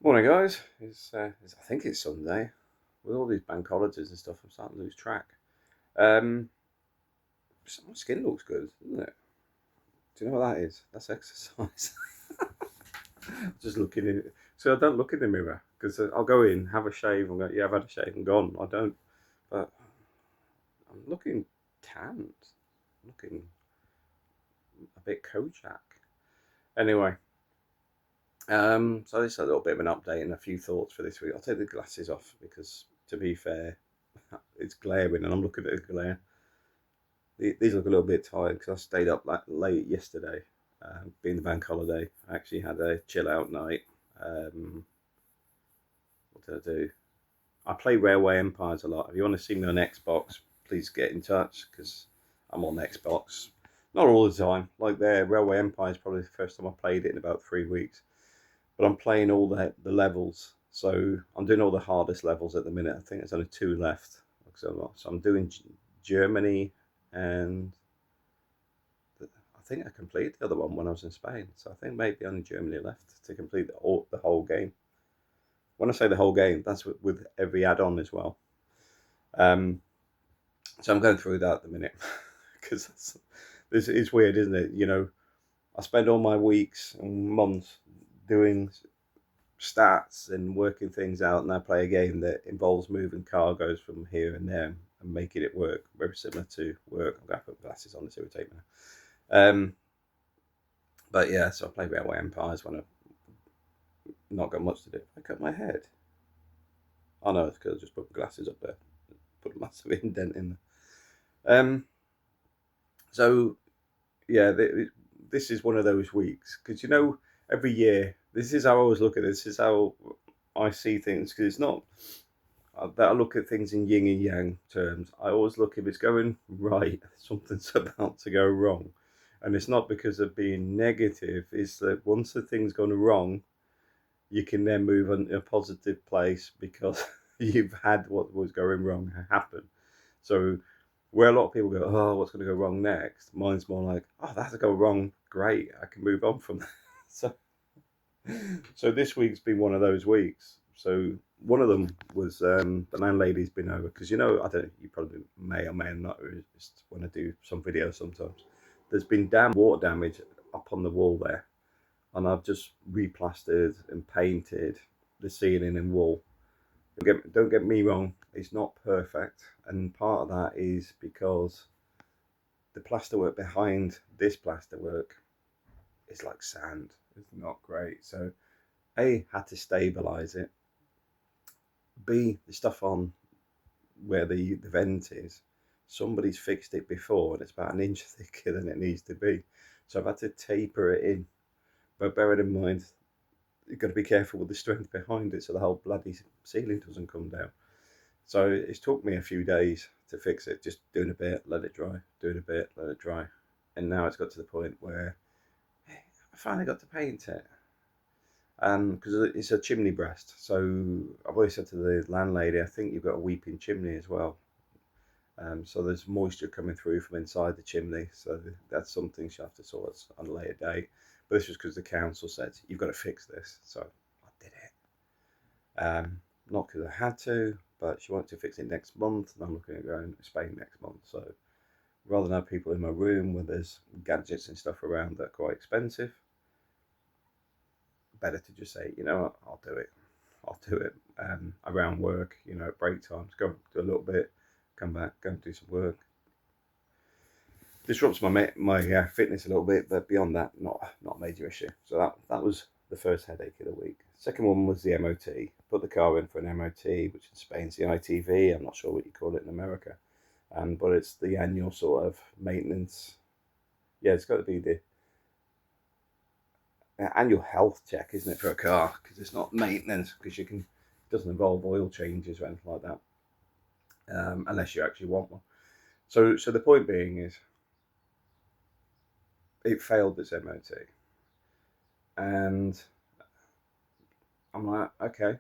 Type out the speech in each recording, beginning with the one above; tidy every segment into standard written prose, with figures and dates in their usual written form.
Morning, guys. I think it's Sunday. With all these bank holidays and stuff, I'm starting to lose track. Um, my skin looks good, doesn't it? Do you know what that is? That's exercise. Just looking in. So I don't look in the mirror because I'll go in, have a shave, and go, yeah, I've had a shave and gone. I don't, but I'm looking tanned, looking a bit Kojak. Anyway, so this is a little bit of an update and a few thoughts for this week. I'll take the glasses off because, to be fair, it's glaring and I'm looking at the glare. These look a little bit tired because I stayed up late yesterday, being the bank holiday. I actually had a chill out night. Um, what did I do? I play Railway Empires a lot. If you want to see me on Xbox, please get in touch because I'm on Xbox. Not all the time. Like there, Railway Empire is probably the first time I played it in about 3 weeks. But I'm playing all the levels. So I'm doing all the hardest levels at the minute. I think there's only two left. So I'm doing Germany and I think I completed the other one when I was in Spain. So I think maybe only Germany left to complete the whole game. When I say the whole game, that's with every add-on as well. Um, so I'm going through that at the minute because this is weird, isn't it? You know, I spend all my weeks and months doing stats and working things out, and I play a game that involves moving cargoes from here and there and making it work. Very similar to work. I'm going to put glasses on this irritate me. But yeah, so I play Railway Empires when I've not got much to do. I cut my head. Oh no, it's because I just put glasses up there. Put a massive indent in there. So yeah, this is one of those weeks because every year this is how I always look at this. This is how I see things because it's not that I look at things in yin and yang terms. I always look if it's going right, something's about to go wrong, and it's not because of being negative. It's that once the thing's gone wrong, you can then move on to a positive place because you've had what was going wrong happen. So where a lot of people go, oh, what's going to go wrong next? Mine's more like, oh, that's going wrong. Great, I can move on from that. So, so this week's been one of those weeks. So one of them was the landlady's been over because I don't. You probably may or may not just when I do some videos sometimes. There's been water damage up on the wall there, and I've just replastered and painted the ceiling and wall. Don't get me wrong, it's not perfect, and part of that is because the plasterwork behind this plasterwork is like sand. It's not great. So A, had to stabilize it. B, the stuff on where the vent is, somebody's fixed it before and it's about an inch thicker than it needs to be. So I've had to taper it in. But bear it in mind, you've got to be careful with the strength behind it so the whole bloody ceiling doesn't come down. So it's took me a few days to fix it, just doing a bit, let it dry, doing a bit, let it dry. And now it's got to the point where I finally got to paint it. Because it's a chimney breast. So I've always said to the landlady, I think you've got a weeping chimney as well. So there's moisture coming through from inside the chimney. So that's something she'll have to sort on a later date. But this was because the council said, you've got to fix this. So I did it. Not because I had to, but she wanted to fix it next month. And I'm looking at going to Spain next month. So rather than have people in my room where there's gadgets and stuff around that are quite expensive, better to just say, I'll do it. I'll do it around work, at break times. Go do a little bit, come back, go and do some work. Disrupts my fitness a little bit, but beyond that, not a major issue. So that was the first headache of the week. Second one was the MOT. Put the car in for an MOT, which in Spain's the ITV. I'm not sure what you call it in America, but it's the annual sort of maintenance. Yeah, it's got to be the annual health check, isn't it, for a car? Because it's not maintenance, because it doesn't involve oil changes or anything like that, unless you actually want one. So the point being is, it failed its MOT, and I'm like, okay,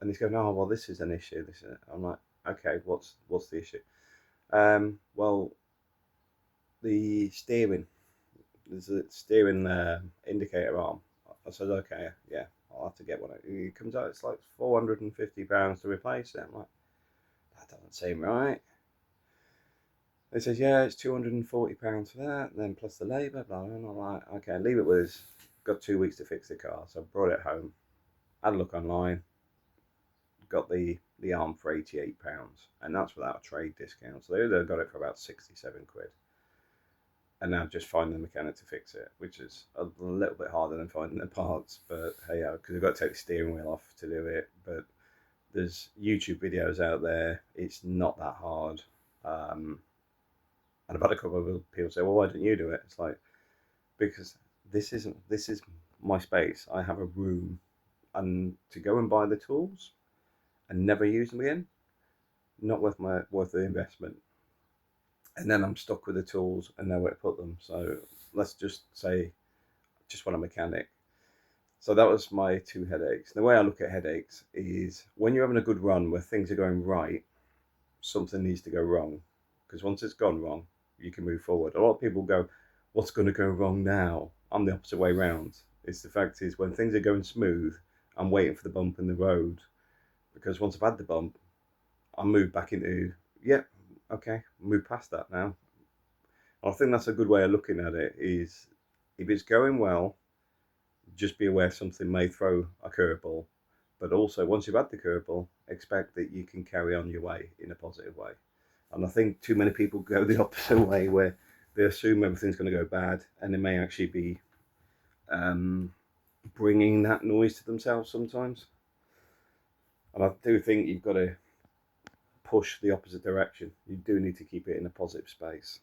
and he's going, oh well, this is an issue. I'm like, okay, what's the issue? Well, the steering, there's a steering indicator arm. I said, okay, yeah, I'll have to get one. it comes out, it's like £450 to replace it. I'm like, that doesn't seem right. They says, yeah, it's £240 for that, and then plus the labour, blah, blah. And I'm like, okay, leave it with us. Got 2 weeks to fix the car, so I brought it home. Had a look online, got the arm for £88, and that's without a trade discount. So they got it for about 67 quid. And now just finding the mechanic to fix it, which is a little bit harder than finding the parts. But hey, because I've got to take the steering wheel off to do it. But there's YouTube videos out there. It's not that hard. And I've had a couple of people say, "Well, why don't you do it?" It's like, because this is my space. I have a room, and to go and buy the tools and never use them again, not worth the investment. And then I'm stuck with the tools and nowhere to put them. So let's just say, just want a mechanic. So that was my two headaches. The way I look at headaches is when you're having a good run where things are going right, something needs to go wrong. Because once it's gone wrong, you can move forward. A lot of people go, what's going to go wrong now? I'm the opposite way round. It's the fact is when things are going smooth, I'm waiting for the bump in the road. Because once I've had the bump, I move back into, okay, move past that now. I think that's a good way of looking at it is if it's going well, just be aware something may throw a curveball. But also, once you've had the curveball, expect that you can carry on your way in a positive way. And I think too many people go the opposite way where they assume everything's going to go bad and they may actually be bringing that noise to themselves sometimes. And I do think you've got to push the opposite direction. You do need to keep it in a positive space.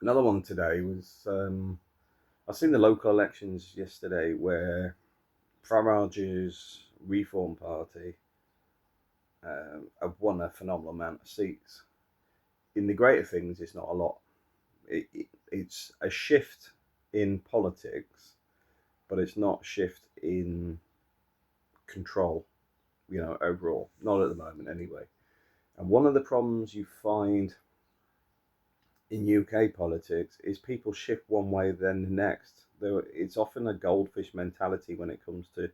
Another one today was I've seen the local elections yesterday where Farage's Reform Party have won a phenomenal amount of seats. In the greater things, it's not a lot. It's a shift in politics, but it's not a shift in control, overall. Not at the moment, anyway. And one of the problems you find in UK politics is people shift one way then the next. It's often a goldfish mentality when it comes to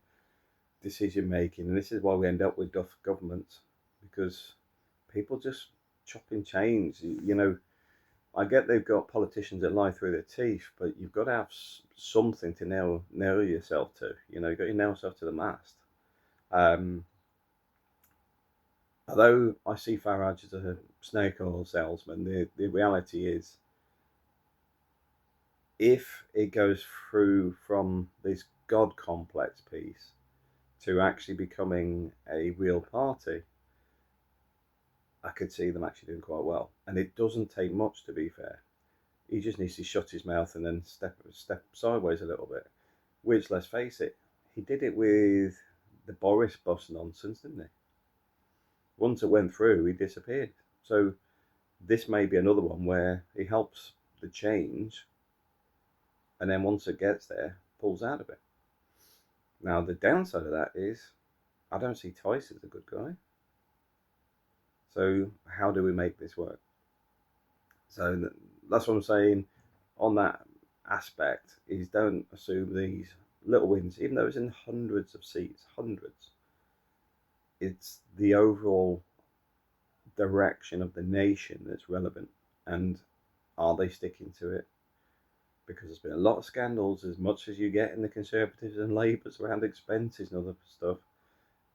decision making, and this is why we end up with governments, because people just chop and change. I get they've got politicians that lie through their teeth, but you've got to have something to nail yourself to. You've got to nail yourself to the mast. Although I see Farage as a snake oil salesman, the reality is, if it goes through from this God complex piece to actually becoming a real party, I could see them actually doing quite well. And it doesn't take much, to be fair. He just needs to shut his mouth and then step sideways a little bit. Which, let's face it, he did it with the Boris bus nonsense, didn't he? Once it went through, he disappeared. So this may be another one where he helps the change, and then once it gets there, pulls out of it. Now, the downside of that is, I don't see Tice as a good guy. So how do we make this work? So that's what I'm saying on that aspect, is don't assume these little wins, even though it's in hundreds of seats, hundreds. It's the overall direction of the nation that's relevant, and are they sticking to it? Because there's been a lot of scandals, as much as you get in the Conservatives and Labours around expenses and other stuff,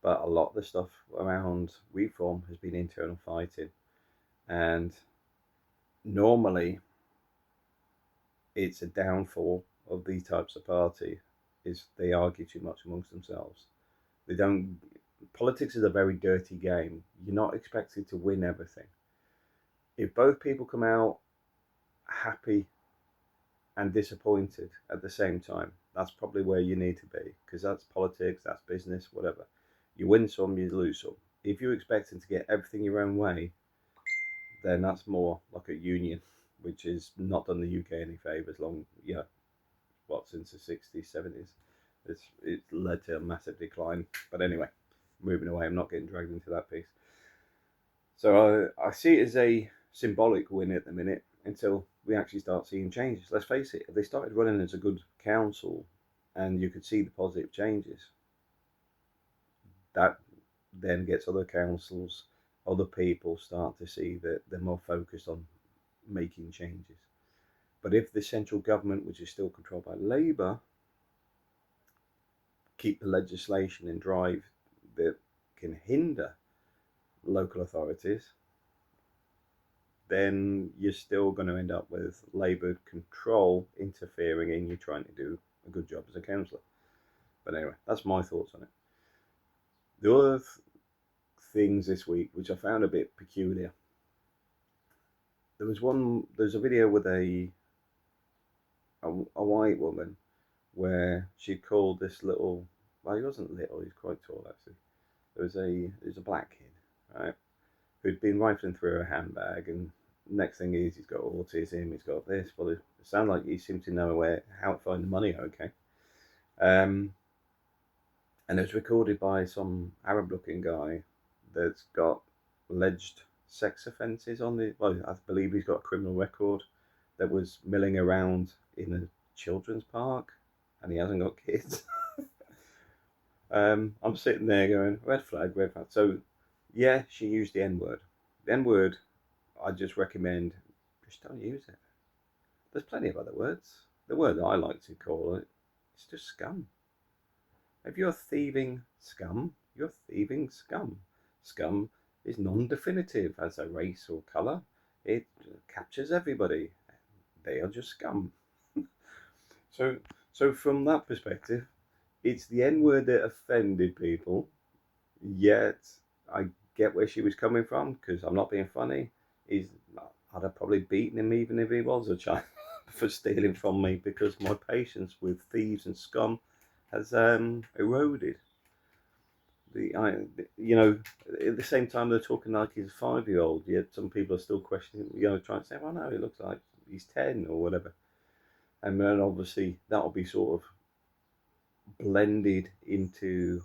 but a lot of the stuff around reform has been internal fighting. And normally it's a downfall of these types of party is they argue too much amongst themselves. They don't. Politics is a very dirty game. You're not expected to win everything. If both people come out happy and disappointed at the same time, that's probably where you need to be, because that's politics, that's business, whatever. You win some, you lose some. If you're expecting to get everything your own way, then that's more like a union, which has not done the UK any favours since the 60s, 70s. It's led to a massive decline. But anyway, moving away, I'm not getting dragged into that piece. So I see it as a symbolic win at the minute until we actually start seeing changes. Let's face it, if they started running as a good council and you could see the positive changes, that then gets other councils, other people start to see that they're more focused on making changes. But if the central government, which is still controlled by Labour, keep the legislation and drive that can hinder local authorities, then you're still going to end up with Labour control interfering in you trying to do a good job as a councillor. But anyway, that's my thoughts on it. The other things this week, which I found a bit peculiar, there's a video with a white woman where she called this little, well, he wasn't little, he's quite tall actually. There was a black kid, right, who'd been rifling through her handbag, and next thing is he's got autism, he's got this. Well, it sounds like he seems to know how to find the money. Okay, and it was recorded by some Arab-looking guy that's got alleged sex offences on the. Well, I believe he's got a criminal record that was milling around in a children's park, and he hasn't got kids. I'm sitting there going, red flag, red flag. So, yeah, she used the N word. The N word, I just recommend just don't use it. There's plenty of other words. The word I like to call it, it's just scum. If you're thieving scum, you're thieving scum. Scum is non-definitive as a race or colour. It captures everybody. They are just scum. So from that perspective, it's the N word that offended people. Yet I get where she was coming from, because I'm not being funny. I'd have probably beaten him even if he was a child for stealing from me, because my patience with thieves and scum has eroded. At the same time they're talking like he's a 5-year-old, yet some people are still questioning, trying to say, well, no, he looks like he's 10 or whatever. And then obviously that'll be sort of blended into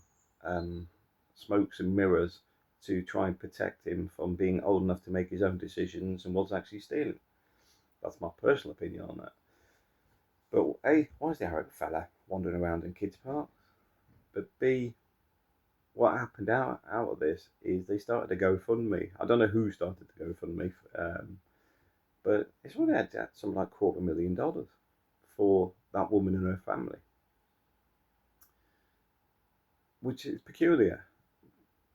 smokes and mirrors to try and protect him from being old enough to make his own decisions and what's actually stealing. That's my personal opinion on that. But A, why is the Arab fella wandering around in kids' parks? But B, what happened out of this is they started a GoFundMe. I don't know who started the GoFundMe, but it's only had something like $250,000 for that woman and her family, which is peculiar.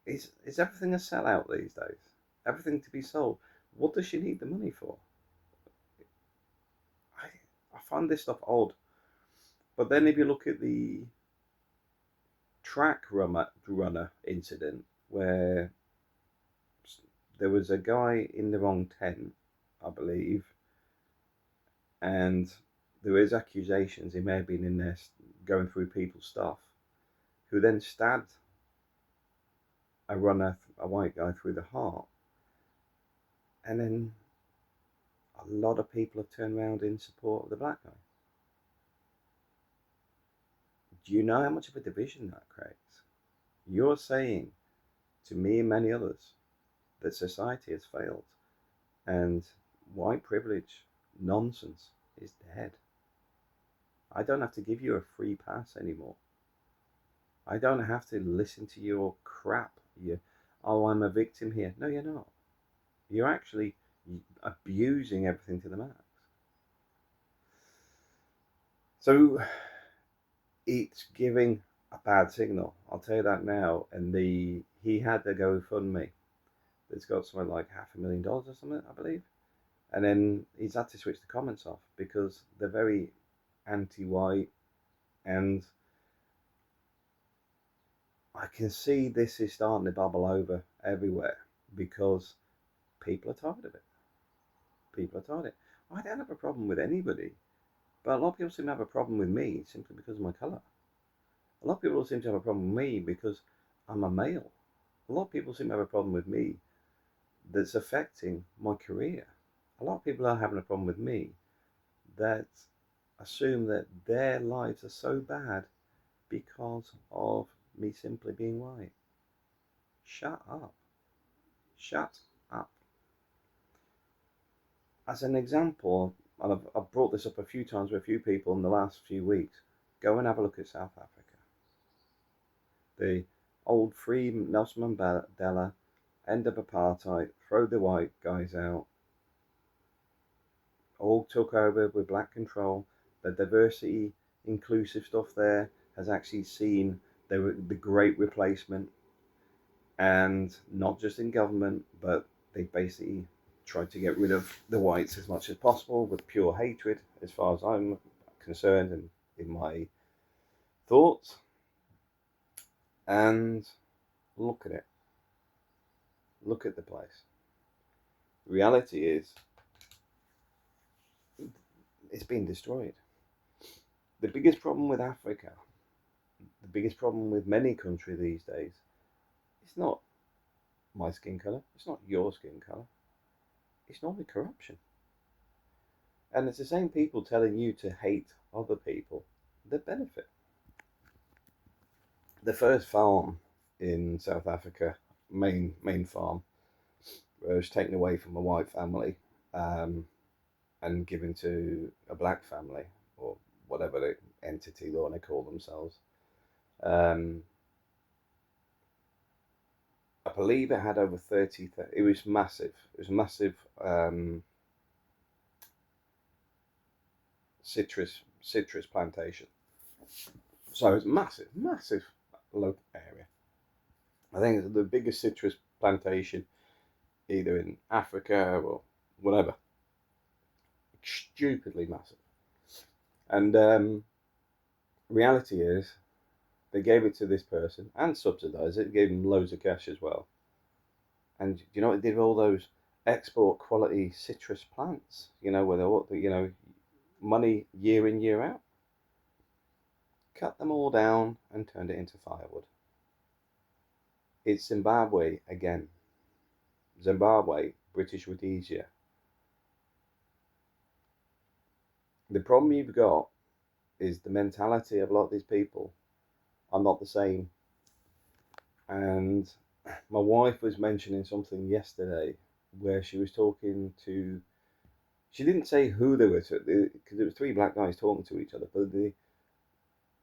Is everything a sellout these days? Everything to be sold. What does she need the money for? I find this stuff odd. But then if you look at the track runner incident, where there was a guy in the wrong tent, I believe, and there is accusations he may have been in there going through people's stuff, who then stabbed a white guy, through the heart. And then a lot of people have turned around in support of the black guy. Do you know how much of a division that creates? You're saying to me and many others that society has failed, and white privilege nonsense is dead. I don't have to give you a free pass anymore. I don't have to listen to your crap. Oh, I'm a victim here. No, you're not. You're actually abusing everything to the max. So it's giving a bad signal. I'll tell you that now. And he had the GoFundMe that's got something like $500,000 or something, I believe. And then he's had to switch the comments off because they're very anti-white, and I can see this is starting to bubble over everywhere because people are tired of it. People are tired of it. I don't have a problem with anybody, but a lot of people seem to have a problem with me simply because of my colour. A lot of people seem to have a problem with me because I'm a male. A lot of people seem to have a problem with me that's affecting my career. A lot of people are having a problem with me that assume that their lives are so bad because of me simply being white. Shut up. Shut up. As an example, and I've brought this up a few times with a few people in the last few weeks, go and have a look at South Africa. Old free Nelson Mandela, end of apartheid, throw the white guys out, all took over with black control. The diversity, inclusive stuff there has actually seen the great replacement, and not just in government, but they basically tried to get rid of the whites as much as possible with pure hatred, as far as I'm concerned, and in my thoughts. And look at it. Look at the place. The reality is, it's been destroyed. The biggest problem with Africa, the biggest problem with many countries these days, it's not my skin colour, it's not your skin colour, it's normally corruption. And it's the same people telling you to hate other people that benefit. The first farm in South Africa, main farm, was taken away from a white family, um, and given to a black family, or whatever the entity they want to call themselves. Um, I believe it had over 30. It was massive. It was a massive citrus plantation. So it's massive local area. I think it's the biggest citrus plantation either in Africa or whatever. Stupidly massive. And reality is, they gave it to this person and subsidised it, gave him loads of cash as well. And you know what they did with all those export quality citrus plants? You know, where they all, money year in, year out? Cut them all down and turned it into firewood. It's Zimbabwe again. Zimbabwe, British Rhodesia. The problem you've got is the mentality of a lot of these people are not the same. And my wife was mentioning something yesterday where she was talking to, she didn't say who they were, because it was three black guys talking to each other, but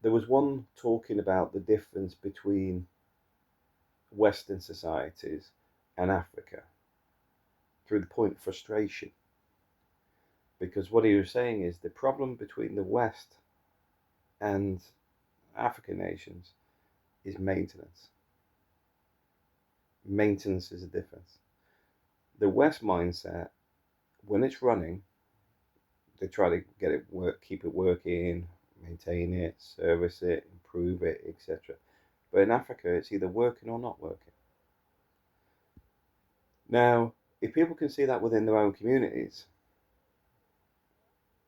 there was one talking about the difference between Western societies and Africa through the point of frustration. Because what he was saying is the problem between the West and African nations is maintenance. Maintenance is a difference. The West mindset, when it's running, they try to get it keep it working, maintain it, service it, improve it, etc. But in Africa, it's either working or not working. Now, if people can see that within their own communities,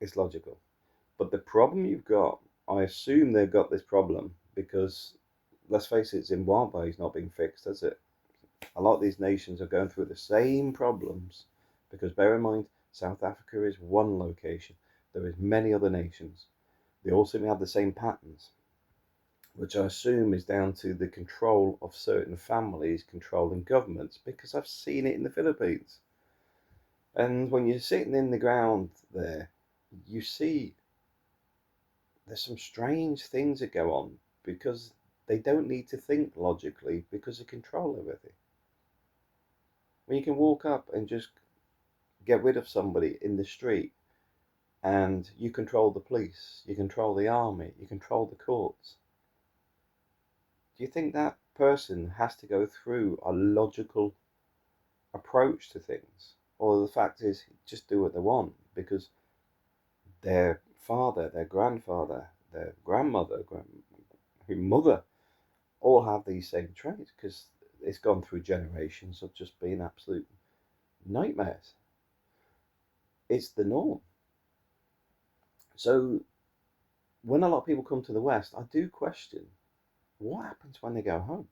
it's logical. But the problem you've got, I assume they've got this problem because, let's face it, Zimbabwe is not being fixed, has it? A lot of these nations are going through the same problems because, bear in mind, South Africa is one location. There is many other nations. They all seem to have the same patterns, which I assume is down to the control of certain families controlling governments, because I've seen it in the Philippines. And when you're sitting in the ground there, you see there's some strange things that go on because they don't need to think logically because they control everything. When you can walk up and just get rid of somebody in the street and you control the police, you control the army, you control the courts, do you think that person has to go through a logical approach to things? Or the fact is, just do what they want because their father, their grandfather, their grandmother, mother, all have these same traits because it's gone through generations of just being absolute nightmares. It's the norm. So when a lot of people come to the West, I do question what happens when they go home.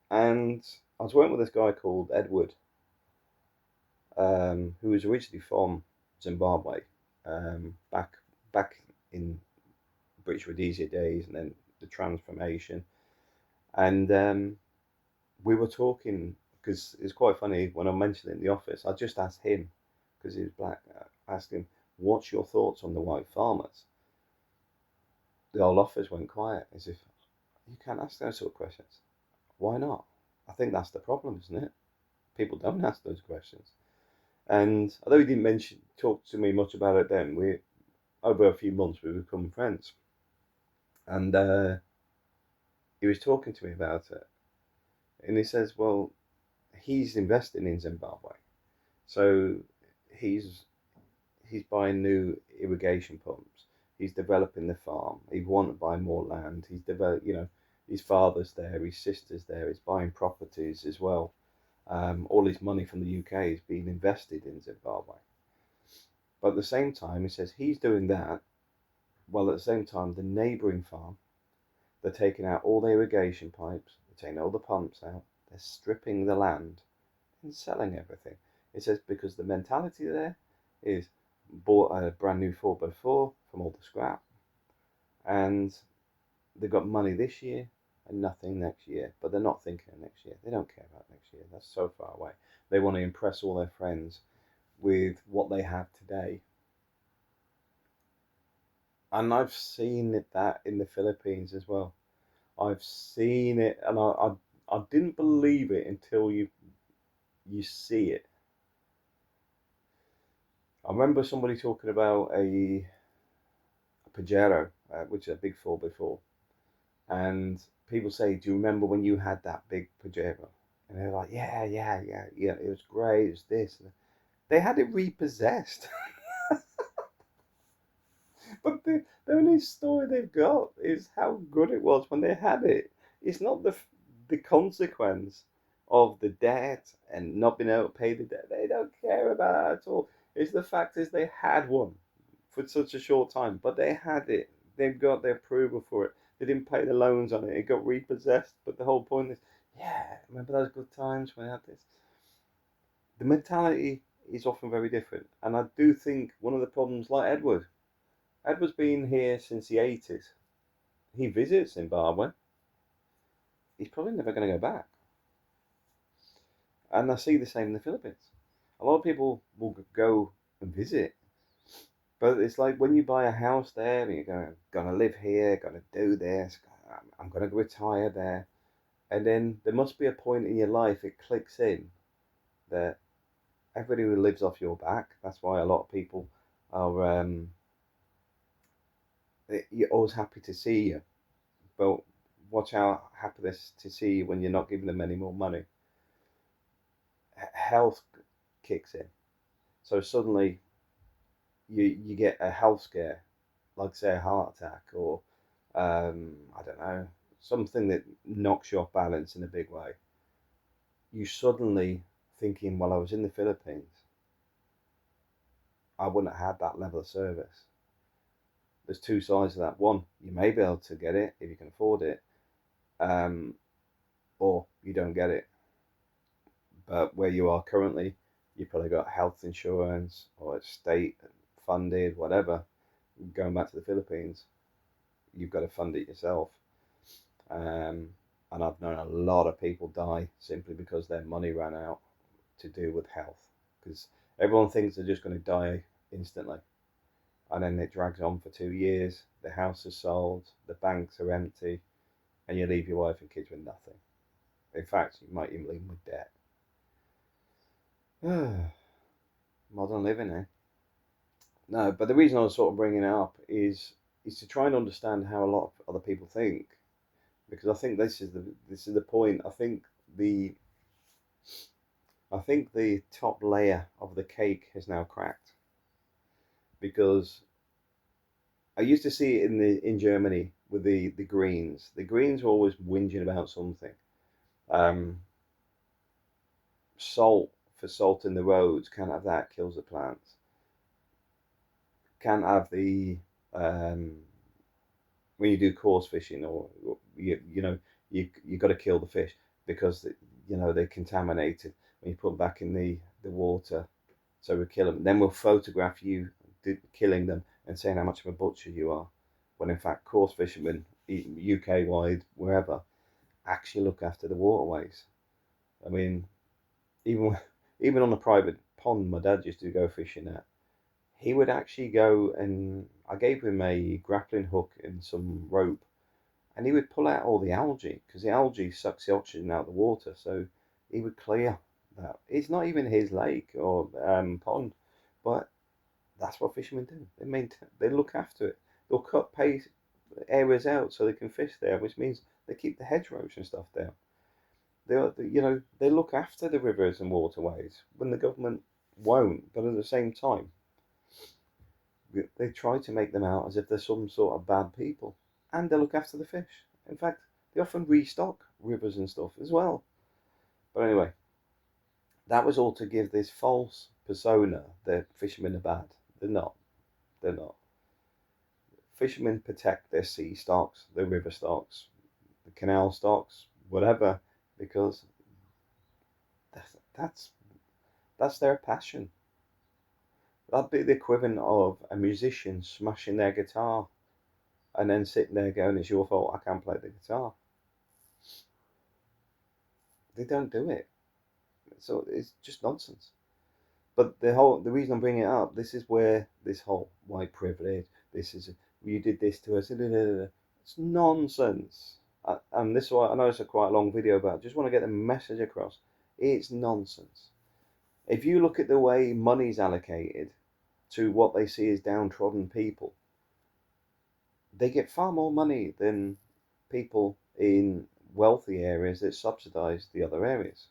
And I was working with this guy called Edward, who was originally from Zimbabwe, back in British Rhodesia days, and then the transformation. And we were talking because it's quite funny when I mentioned it in the office. I just asked him because he was black. I asked him, "What's your thoughts on the white farmers?" The whole office went quiet, as if You can't ask those sort of questions. Why not? I think that's the problem, isn't it? People don't ask those questions. And although he didn't talk to me much about it then, we over a few months we become friends. And he was talking to me about it, and he says, "Well, he's investing in Zimbabwe, so he's he's buying new irrigation pumps. He's developing the farm. He wants to buy more land. He's developed, his father's there, his sister's there. He's buying properties as well. All his money from the UK is being invested in Zimbabwe. But at the same time, he says he's doing that, while at the same time, the neighbouring farm, they're taking out all the irrigation pipes, they're taking all the pumps out, they're stripping the land and selling everything. It says because the mentality there is bought a brand new 4x4 from all the scrap, and they've got money this year and nothing next year. But they're not thinking of next year. They don't care about next year. That's so far away. They want to impress all their friends with what they have today. And I've seen that in the Philippines as well. I've seen it, and I didn't believe it until you see it. I remember somebody talking about a Pajero, which is a big 4x4, and people say, "Do you remember when you had that big Pajero?" And they're like, "Yeah, yeah, yeah, yeah. It was great. It was this." They had it repossessed. But the only story they've got is how good it was when they had it. It's not the consequence of the debt and not being able to pay the debt. They don't care about that at all. It's the fact is they had one for such a short time, but they had it. They've got their approval for it. They didn't pay the loans on it. It got repossessed. But the whole point is, yeah, remember those good times when I had this? The mentality is often very different. And I do think one of the problems, like Edward's been here since the 80s. He visits Zimbabwe. He's probably never going to go back. And I see the same in the Philippines. A lot of people will go and visit, but it's like when you buy a house there and you're going to live here, going to do this, I'm going to retire there. And then there must be a point in your life it clicks in that everybody who lives off your back. That's why a lot of people are, you're always happy to see you, but watch how happy they're to see you when you're not giving them any more money. Health kicks in. So suddenly you get a health scare, like say a heart attack or I don't know, something that knocks you off balance in a big way. You suddenly thinking, well, I was in the Philippines, I wouldn't have had that level of service. There's two sides to that. One, you may be able to get it if you can afford it, um, or you don't get it. But where you are currently, you've probably got health insurance or it's state funded, whatever. Going back to the Philippines, you've got to fund it yourself. And I've known a lot of people die simply because their money ran out to do with health. Because everyone thinks they're just going to die instantly. And then it drags on for 2 years. The house is sold, the banks are empty, and you leave your wife and kids with nothing. In fact, you might even leave them with debt. Modern living, eh? No, but the reason I was sort of bringing it up is to try and understand how a lot of other people think, because I think this is the point. The I think the top layer of the cake has now cracked, because I used to see it in Germany with the Greens. The Greens were always whinging about something. Um, Salt for salt in the roads, can't have that, kills the plants. Can't have the um, when you do coarse fishing, or you got to kill the fish because they're contaminated when you put them back in the water. So we kill them. Then we'll photograph you killing them and saying how much of a butcher you are, when in fact coarse fishermen, UK wide, wherever, actually look after the waterways. I mean, even even on a private pond, my dad used to go fishing at. He would actually go, and I gave him a grappling hook and some rope, and he would pull out all the algae because the algae sucks the oxygen out of the water. So he would clear that. It's not even his lake or pond, but that's what fishermen do. They look after it. They'll pay areas out so they can fish there, which means they keep the hedgerows and stuff down. They look after the rivers and waterways when the government won't. But at the same time, they try to make them out as if they're some sort of bad people, and they look after the fish. In fact, they often restock rivers and stuff as well. But anyway, that was all to give this false persona that fishermen are bad. They're not. They're not. Fishermen protect their sea stocks, their river stocks, the canal stocks, whatever, because that's that's their passion. That'd be the equivalent of a musician smashing their guitar and then sitting there going, "It's your fault, I can't play the guitar." They don't do it, so it's just nonsense. But the reason I'm bringing it up, this is where this whole white privilege, this is you did this to us, it's nonsense. And this is why I know it's a quite long video, but I just want to get the message across. It's nonsense. If you look at the way money's allocated to what they see as downtrodden people, they get far more money than people in wealthy areas that subsidize the other areas.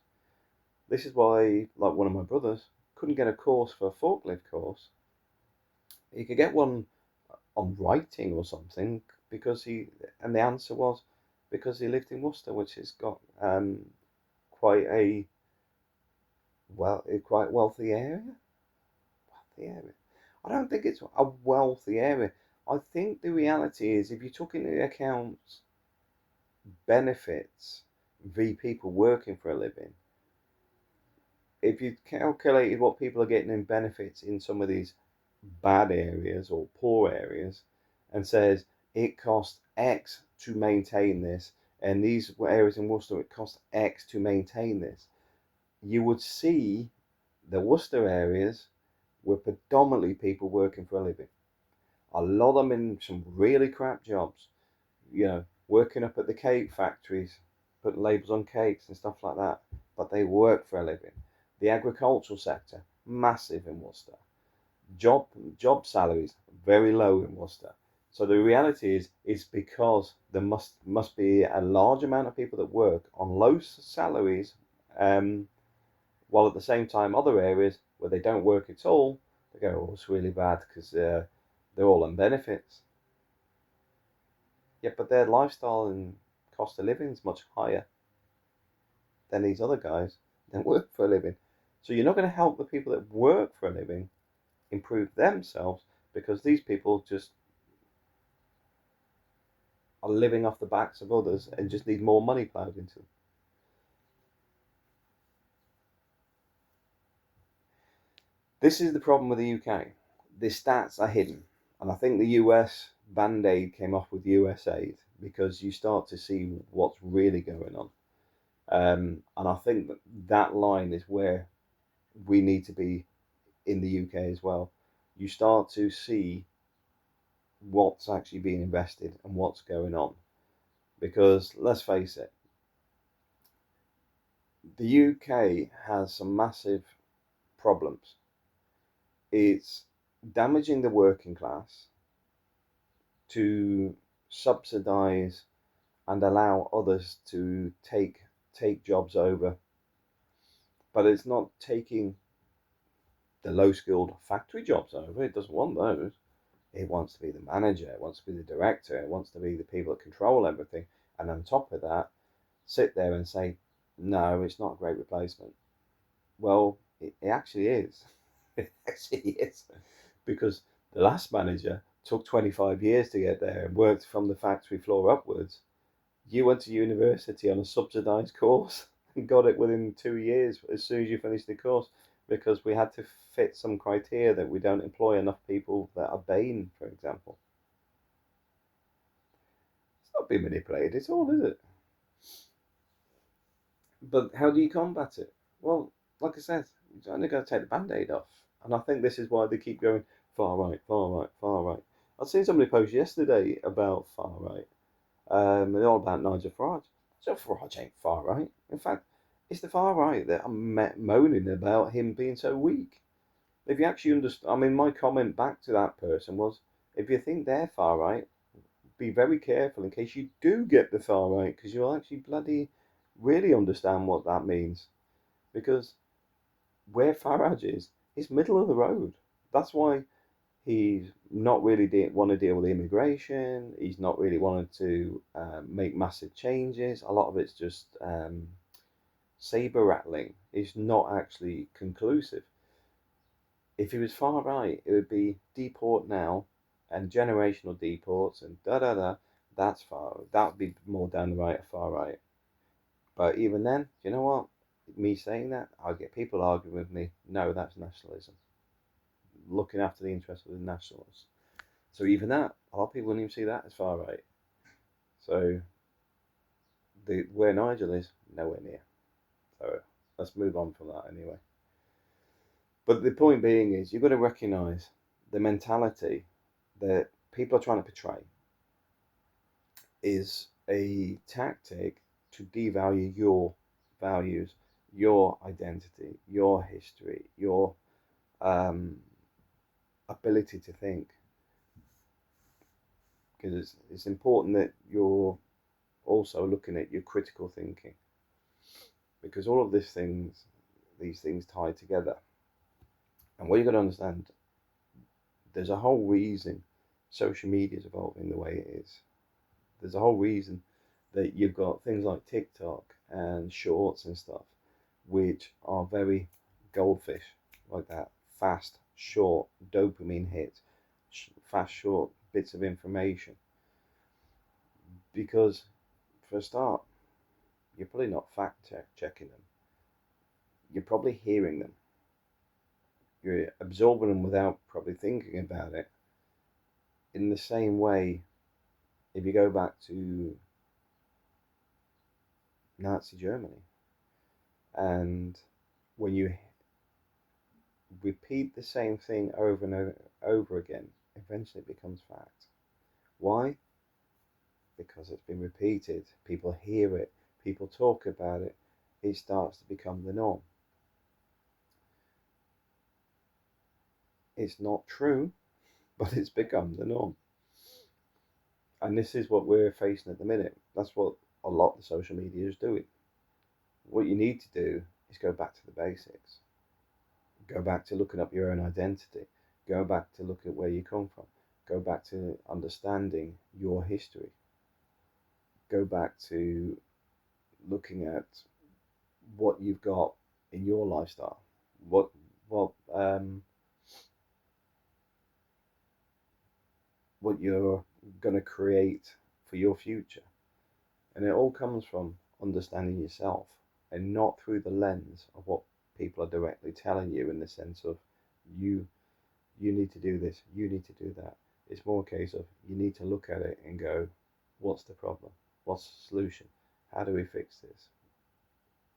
This is why, like one of my brothers, couldn't get a course for a forklift course. He could get one on writing or something and the answer was because he lived in Worcester, which has got quite a quite wealthy area. Wealthy area. I don't think it's a wealthy area. I think the reality is if you took into account benefits v people working for a living, if you calculated what people are getting in benefits in some of these bad areas or poor areas and says it costs X to maintain this, and these areas in Worcester it costs X to maintain this, you would see the Worcester areas were predominantly people working for a living. A lot of them in some really crap jobs, working up at the cake factories, putting labels on cakes and stuff like that, but they work for a living. The agricultural sector, massive in Worcester. Job salaries, very low in Worcester. So the reality is because there must be a large amount of people that work on low salaries, while at the same time other areas where they don't work at all, they go, oh, it's really bad because they're all on benefits. Yeah, but their lifestyle and cost of living is much higher than these other guys that work for a living. So you're not going to help the people that work for a living improve themselves because these people just are living off the backs of others and just need more money plowed into them. This is the problem with the UK. The stats are hidden. And I think the US Band-Aid came off with US aid because you start to see what's really going on. And I think that line is where we need to be in the UK as well. You start to see what's actually being invested and what's going on. Because let's face it, the UK has some massive problems. It's damaging the working class to subsidize and allow others to take jobs over, but it's not taking the low skilled factory jobs over. It doesn't want those. It wants to be the manager, it wants to be the director, it wants to be the people that control everything, and on top of that sit there and say no, it's not a great replacement. Well, it actually is. It actually is, because the last manager took 25 years to get there and worked from the factory floor upwards. You went to university on a subsidized course and got it within 2 years as soon as you finished the course, because we had to fit some criteria that we don't employ enough people that are BAME, for example. It's not being manipulated at all, is it? But how do you combat it? Well, like I said, you're only going to take the band-aid off. And I think this is why they keep going far right, far right, far right. I've seen somebody post yesterday about far right. And all about Nigel Farage. So Farage ain't far right. In fact, it's the far right that I'm moaning about him being so weak. If you actually understand, I mean, my comment back to that person was, if you think they're far right, be very careful in case you do get the far right, because you'll actually bloody really understand what that means. Because where Farage is middle of the road. That's why he's not really want to deal with immigration. He's not really wanted to make massive changes. A lot of it's just saber rattling. It's not actually conclusive. If he was far right, it would be deport now and generational deports and da da da. That's far. That would be more down the right of far right. But even then, you know what? Me saying that, I'll get people arguing with me. No, that's nationalism. Looking after the interests of the nationalists. So even that, a lot of people wouldn't even see that as far right. So where Nigel is, nowhere near. So let's move on from that anyway. But the point being is, you've got to recognise the mentality that people are trying to portray is a tactic to devalue your values, your identity, your history, your um, ability to think. Because it's important that you're also looking at your critical thinking. Because all of these things tie together. And what you've got to understand, there's a whole reason social media is evolving the way it is. There's a whole reason that you've got things like TikTok and shorts and stuff, which are very goldfish, like that fast, short dopamine hit, fast, short bits of information. Because for a start, you're probably not fact checking them. You're probably hearing them. You're absorbing them without probably thinking about it. In the same way, if you go back to Nazi Germany, and when you repeat the same thing over and over again, eventually it becomes fact. Why? Because it's been repeated. People hear it. People talk about it. It starts to become the norm. It's not true, but it's become the norm. And this is what we're facing at the minute. That's what a lot of the social media is doing. What you need to do is go back to the basics. Go back to looking up your own identity. Go back to look at where you come from. Go back to understanding your history. Go back to looking at what you've got in your lifestyle. What what you're going to create for your future. And it all comes from understanding yourself and not through the lens of what people are directly telling you, in the sense of you need to do this, you need to do that. It's more a case of you need to look at it and go, what's the problem? What's the solution? How do we fix this?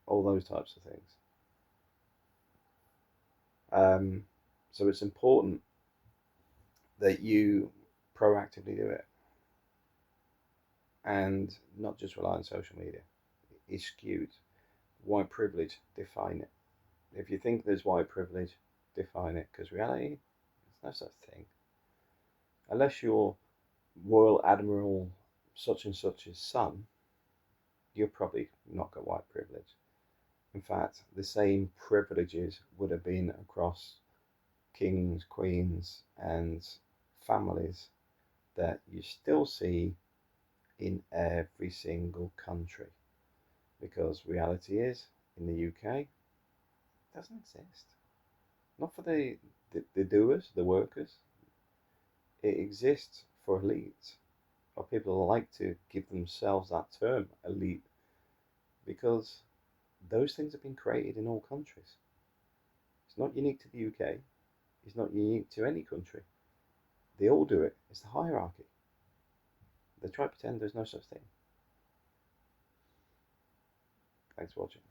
All those types of things. So it's important that you proactively do it and not just rely on social media. It's skewed. White privilege, define it. If you think there's white privilege, define it, because reality, there's no such thing. Unless you're Royal Admiral such and such's son, you're probably not got white privilege. In fact, the same privileges would have been across kings, queens, and families that you still see in every single country. Because reality is, in the UK, it doesn't exist. Not for the doers, the workers. It exists for elites, or people who like to give themselves that term, elite, because those things have been created in all countries. It's not unique to the UK. It's not unique to any country. They all do it. It's the hierarchy. They try to pretend there's no such thing. Thanks for watching.